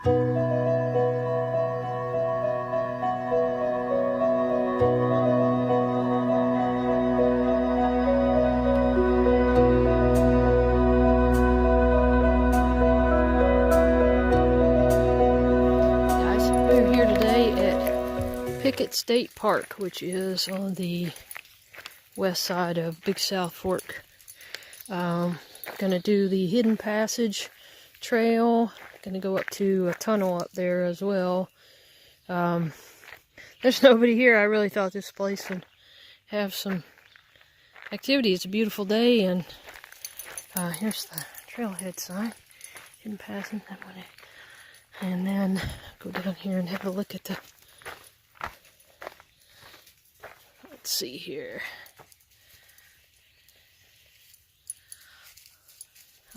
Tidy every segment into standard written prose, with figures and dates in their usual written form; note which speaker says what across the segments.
Speaker 1: Pickett State Park, which is on the west side of Big South Fork. Gonna do the Hidden Passage trail. Gonna go up to a tunnel up there as well. There's nobody here. I really thought this place would have some activity. It's a beautiful day, and here's the trailhead sign. Hidden Passage. And then go down here and have a look at the. Let's see here.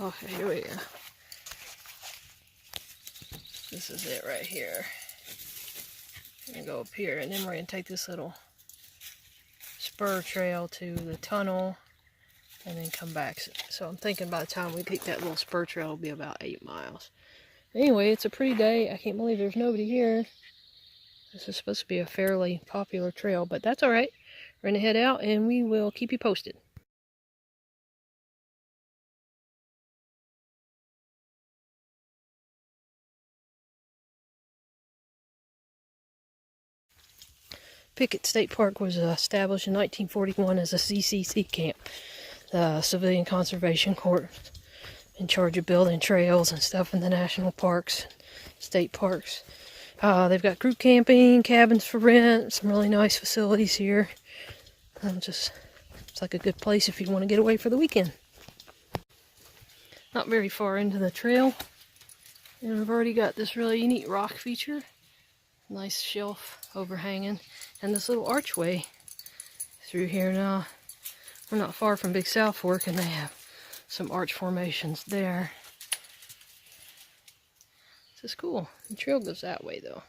Speaker 1: Okay, here we go. This is it right here. I'm gonna go up here, and then we're gonna take this little spur trail to the tunnel and then come back. So I'm thinking by the time we take that little spur trail, it'll be about 8 miles. Anyway, it's a pretty day. I can't believe there's nobody here. This is supposed to be a fairly popular trail, but that's all right. We're gonna head out, and we will keep you posted. Pickett State Park was established in 1941 as a CCC camp, the Civilian Conservation Corps, in charge of building trails and stuff in the national parks, state parks. They've got group camping, cabins for rent, some really nice facilities here. It's like a good place if you want to get away for the weekend. Not very far into the trail, and we've already got this really neat rock feature. Nice shelf overhanging, and this little archway through here. Now, we're not far from Big South Fork, and they have some arch formations there. This is cool. The trail goes that way, though.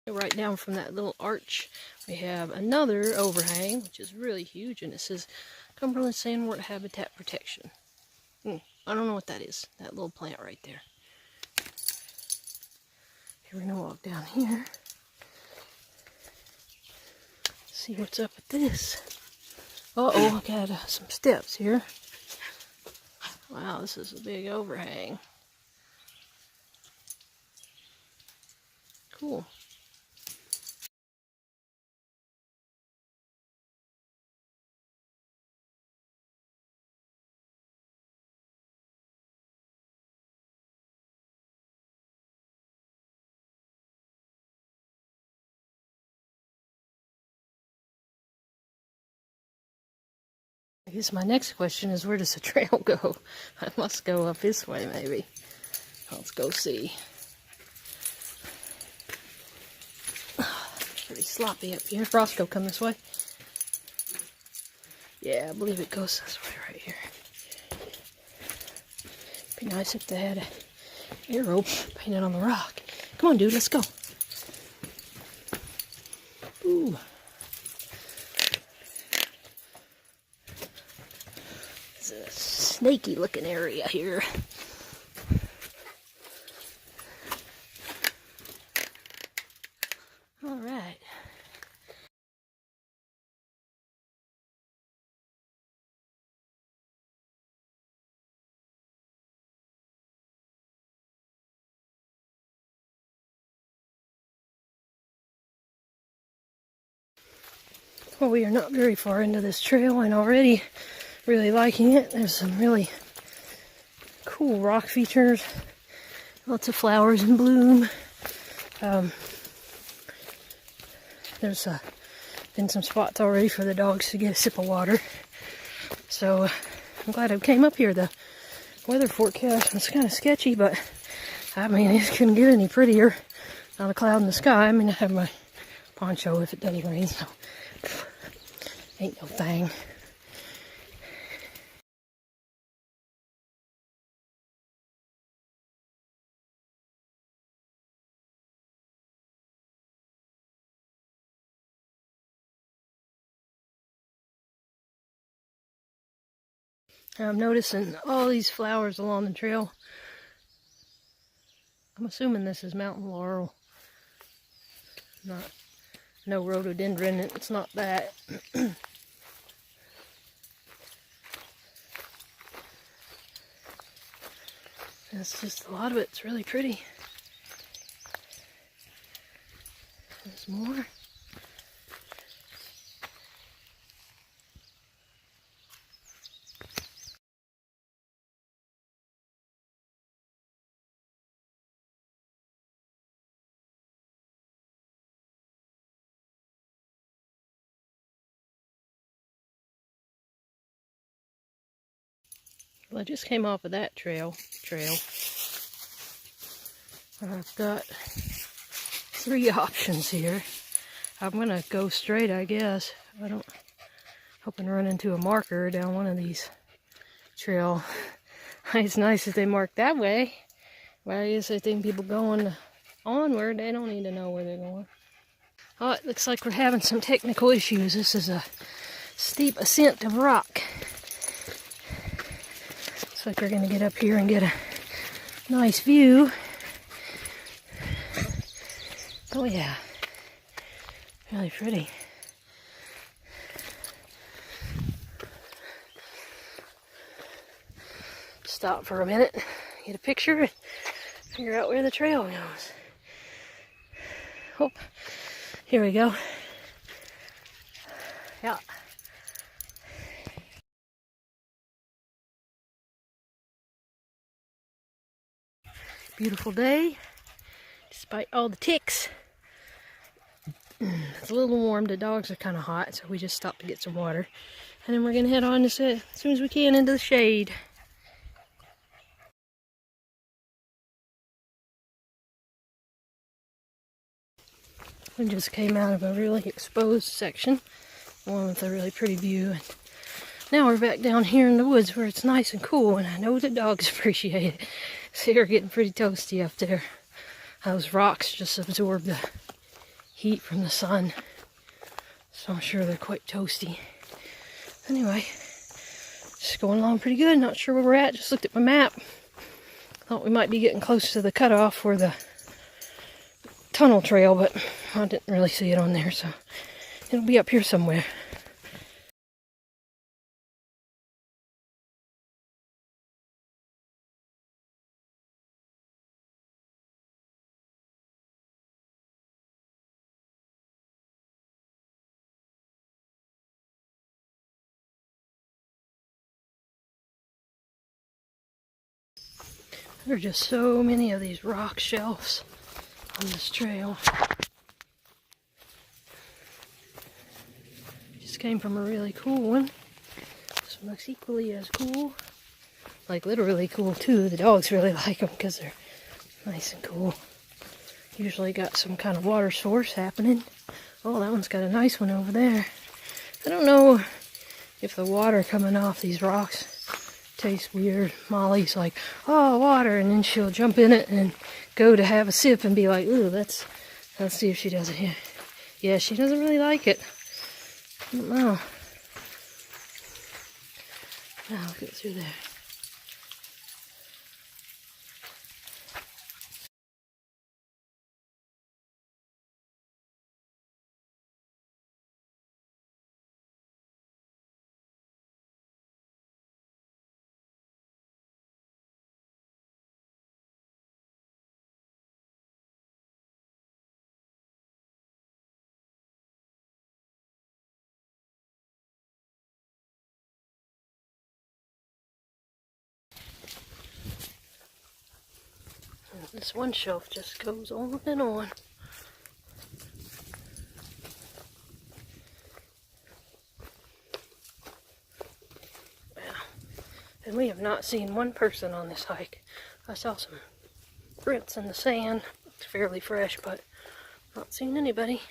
Speaker 1: Right down from that little arch, we have another overhang, which is really huge, and it says Cumberland Sandwort Habitat Protection. I don't know what that is, that little plant right there. Here, we're gonna walk down here. See what's up with this. Uh-oh, I got some steps here. Wow, this is a big overhang. Cool. I guess my next question is, where does the trail go? I must go up this way, maybe. Let's go see. Pretty sloppy up here. Roscoe, come this way. Yeah, I believe it goes this way right here. Be nice if they had an arrow painted on the rock. Come on, dude, let's go. Ooh. It's a snaky looking area here. All right. Well, we are not very far into this trail, and already really liking it. There's some really cool rock features, lots of flowers in bloom. There's been some spots already for the dogs to get a sip of water. So I'm glad I came up here. The weather forecast was kind of sketchy, but I mean, it couldn't get any prettier. Not a cloud in the sky. I mean, I have my poncho if it does rain, so ain't no thing. I'm noticing all these flowers along the trail. I'm assuming this is Mountain Laurel. No rhododendron, it's not that. It's just a lot of it's really pretty. There's more. Well, I just came off of that trail. And I've got 3 options here. I'm gonna go straight, I guess. Hoping to run into a marker down one of these trail. It's nice if they mark that way. But I guess I think people going onward, they don't need to know where they're going. Oh, it looks like we're having some technical issues. This is a steep ascent of rock. Looks like we're gonna get up here and get a nice view. Oh yeah, really pretty. Stop for a minute, get a picture, and figure out where the trail goes. Oh, here we go. Yeah. Beautiful day, despite all the ticks. It's a little warm, the dogs are kind of hot, so we just stopped to get some water. And then we're going to head on as soon as we can into the shade. We just came out of a really exposed section, one with a really pretty view. And now we're back down here in the woods where it's nice and cool, and I know the dogs appreciate it. So they're getting pretty toasty up there. Those rocks just absorb the heat from the sun, so I'm sure they're quite toasty. Anyway, just going along pretty good. Not sure where we're at. Just looked at my map. Thought we might be getting close to the cutoff for the tunnel trail, but I didn't really see it on there, so it'll be up here somewhere. There are just so many of these rock shelves on this trail. Just came from a really cool one. This one looks equally as cool. Like literally cool too. The dogs really like them because they're nice and cool. Usually got some kind of water source happening. Oh, that one's got a nice one over there. I don't know if the water coming off these rocks tastes weird. Molly's like, oh, water, and then she'll jump in it and go to have a sip and be like, ooh, let's see if she does it here. Yeah, she doesn't really like it. I don't know. Now I'll go through there. This one shelf just goes on and on. Wow. And we have not seen one person on this hike. I saw some prints in the sand. It's fairly fresh, but not seen anybody.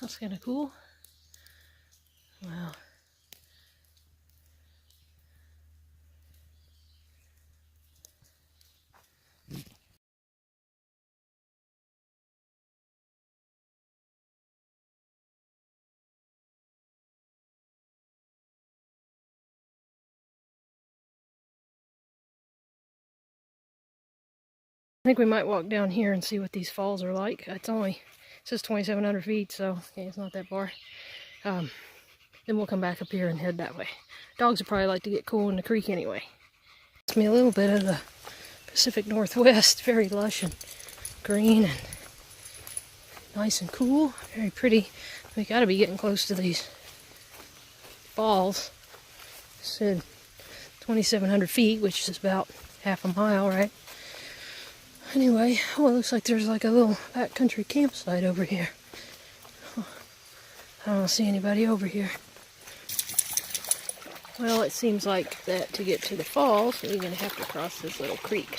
Speaker 1: That's kind of cool. Wow. I think we might walk down here and see what these falls are like. It's only, it says 2,700 feet, so okay, it's not that far. Then we'll come back up here and head that way. Dogs would probably like to get cool in the creek anyway. It's me a little bit of the Pacific Northwest, very lush and green and nice and cool, very pretty. We gotta be getting close to these falls. It said 2,700 feet, which is about half a mile, right? Anyway, oh, it looks like there's like a little backcountry campsite over here. I don't see anybody over here. Well, it seems like that to get to the falls, you're going to have to cross this little creek.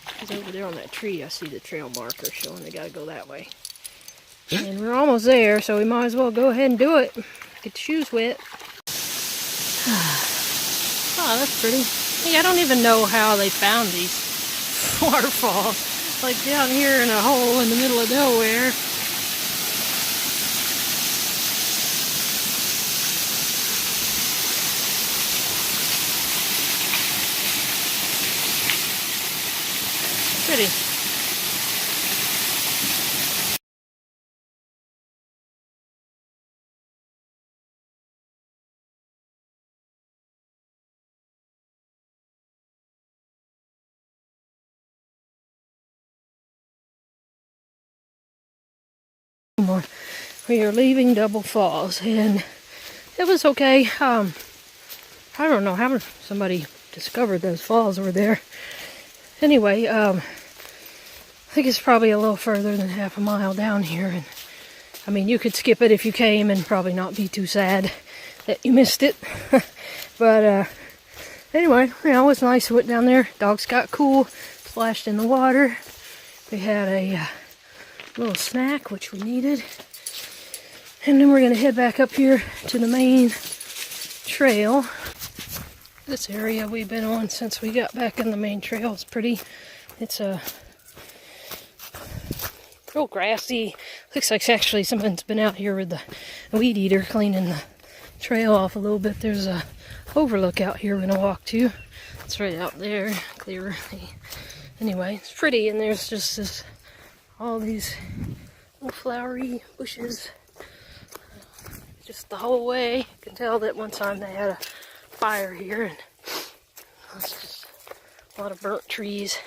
Speaker 1: Because over there on that tree, I see the trail marker showing they got to go that way. And we're almost there, so we might as well go ahead and do it. Get the shoes wet. Oh, that's pretty. Hey, I don't even know how they found these waterfalls. Like down here in a hole in the middle of nowhere. Pretty. We are leaving Double Falls, and it was okay. I don't know how somebody discovered those falls were there. Anyway, I think it's probably a little further than half a mile down here, and I mean, you could skip it if you came and probably not be too sad that you missed it. But anyway, you know, it was nice. We went down there. Dogs got cool, splashed in the water. We had a little snack, which we needed. And then we're going to head back up here to the main trail. This area we've been on since we got back in the main trail is pretty. It's real grassy. Looks like actually someone's been out here with the weed eater cleaning the trail off a little bit. There's a overlook out here we're going to walk to. It's right out there, clear. Anyway, it's pretty, and there's just all these little flowery bushes just the whole way. You can tell that one time they had a fire here, and it's just a lot of burnt trees.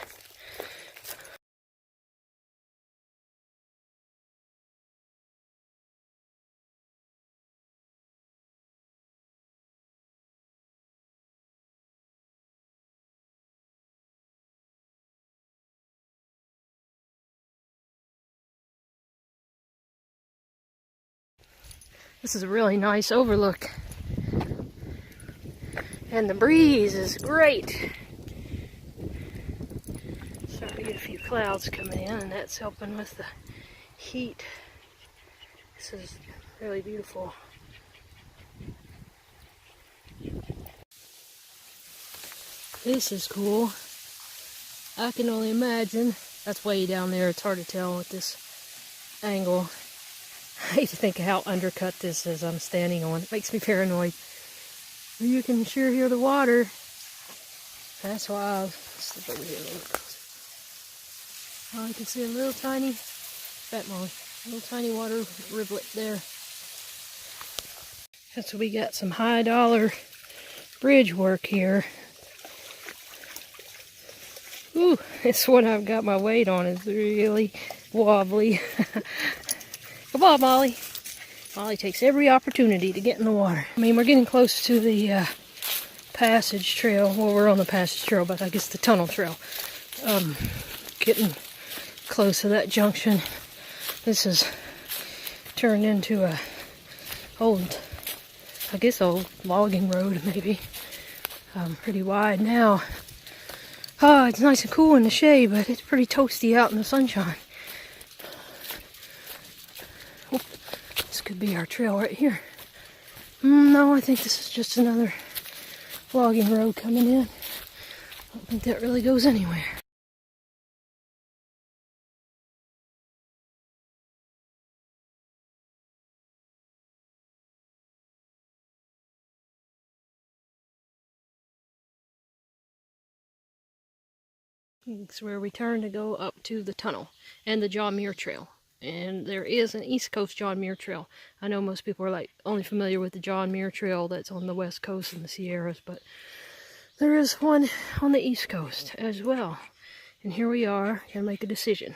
Speaker 1: This is a really nice overlook. And the breeze is great. Starting to get a few clouds coming in, and that's helping with the heat. This is really beautiful. This is cool. I can only imagine. That's way down there. It's hard to tell with this angle. I hate to think of how undercut this is I'm standing on. It makes me paranoid. You can sure hear the water. That's why I'll slip over here a little bit closer. Oh, I can see a little tiny, fat Molly, a little tiny water rivulet there. So we got some high dollar bridge work here. Ooh, this one I've got my weight on is really wobbly. Come on, Molly. Molly takes every opportunity to get in the water. I mean, we're getting close to the passage trail. Well, we're on the passage trail, but I guess the tunnel trail. Getting close to that junction. This is turned into a old logging road, maybe. Pretty wide now. Oh, it's nice and cool in the shade, but it's pretty toasty out in the sunshine. This could be our trail right here. No, I think this is just another logging road coming in. I don't think that really goes anywhere. It's where we turn to go up to the tunnel and the John Muir Trail. And there is an East Coast John Muir Trail. I know most people are like only familiar with the John Muir Trail that's on the West Coast and the Sierras, but there is one on the East Coast as well. And here we are, gonna make a decision.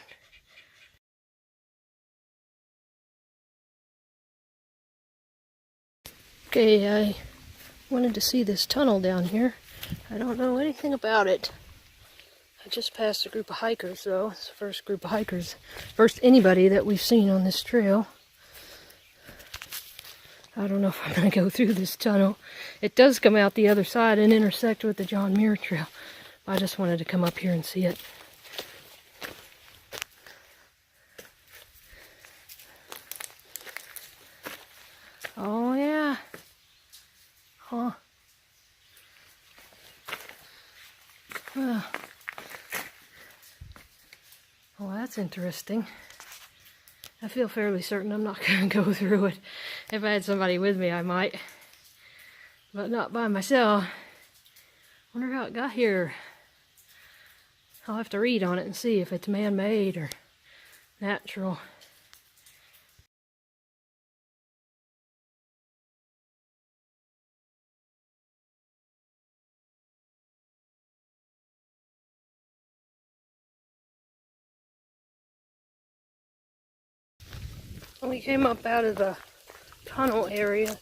Speaker 1: Okay, I wanted to see this tunnel down here. I don't know anything about it. I just passed a group of hikers though. It's the first group of hikers, first anybody that we've seen on this trail. I don't know if I'm going to go through this tunnel. It does come out the other side and intersect with the John Muir Trail. I just wanted to come up here and see it. Oh yeah. Huh. Well, that's interesting. I feel fairly certain I'm not going to go through it. If I had somebody with me, I might. But not by myself. Wonder how it got here. I'll have to read on it and see if it's man-made or natural. We came up out of the tunnel area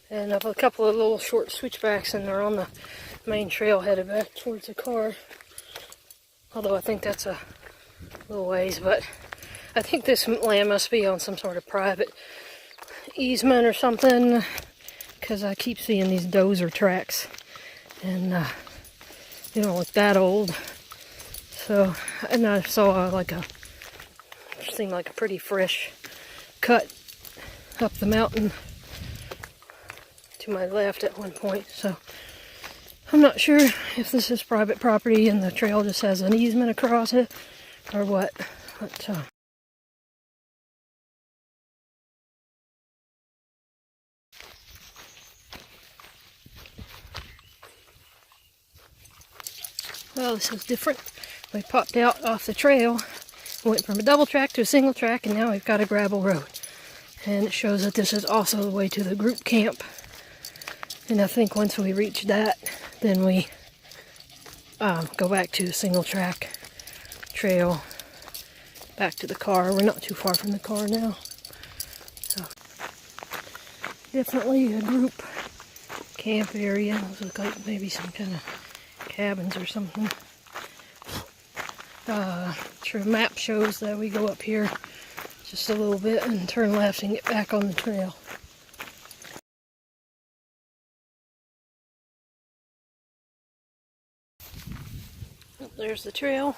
Speaker 1: and up a couple of little short switchbacks, and they're on the main trail headed back towards the car. Although I think that's a little ways, but I think this land must be on some sort of private easement or something, because I keep seeing these dozer tracks, and they don't look that old. So, and I saw seemed like a pretty fresh cut up the mountain to my left at one point. So I'm not sure if this is private property and the trail just has an easement across it or what. But well, this is different. We popped out off the trail, went from a double track to a single track, and now we've got a gravel road. And it shows that this is also the way to the group camp. And I think once we reach that, then we go back to the single track trail, back to the car. We're not too far from the car now. So, definitely a group camp area. Those look like maybe some kind of cabins or something. True map shows that we go up here just a little bit and turn left and get back on the trail. Oh, there's the trail.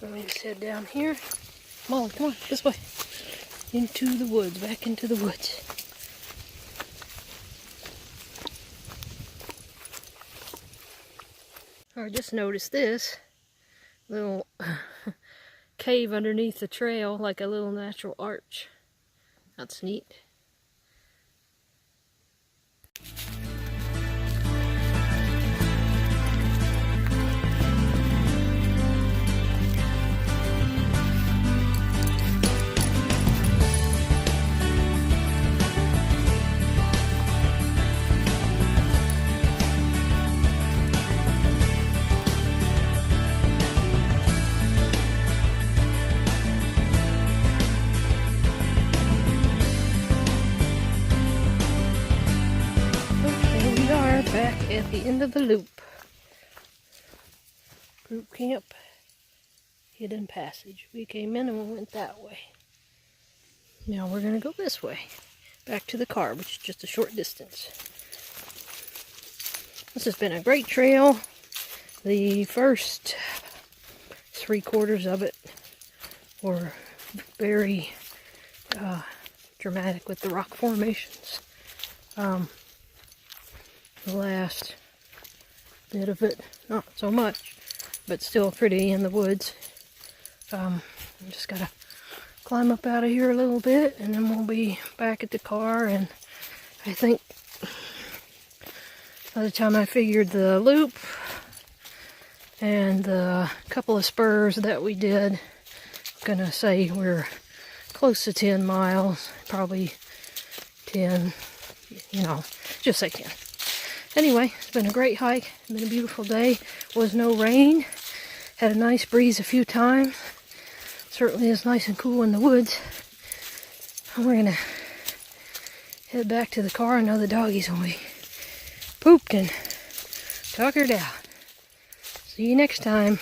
Speaker 1: Let me just head down here. Molly, come on, this way. Into the woods, back into the woods. I just noticed this little cave underneath the trail, like a little natural arch. That's neat. Back at the end of the loop. Group camp, hidden passage. We came in and we went that way. Now we're going to go this way, back to the car, which is just a short distance. This has been a great trail. The first 3/4 of it were very dramatic with the rock formations. The last bit of it, not so much, but still pretty in the woods. I just gotta climb up out of here a little bit, and then we'll be back at the car. And I think by the time I figured the loop And the couple of spurs that we did, I'm gonna say we're close to 10 miles, probably 10, you know, just say 10. Anyway, it's been a great hike. It's been a beautiful day. Was no rain. Had a nice breeze a few times. Certainly is nice and cool in the woods. And we're gonna head back to the car. I know the doggies will be pooped and tuckered out. See you next time.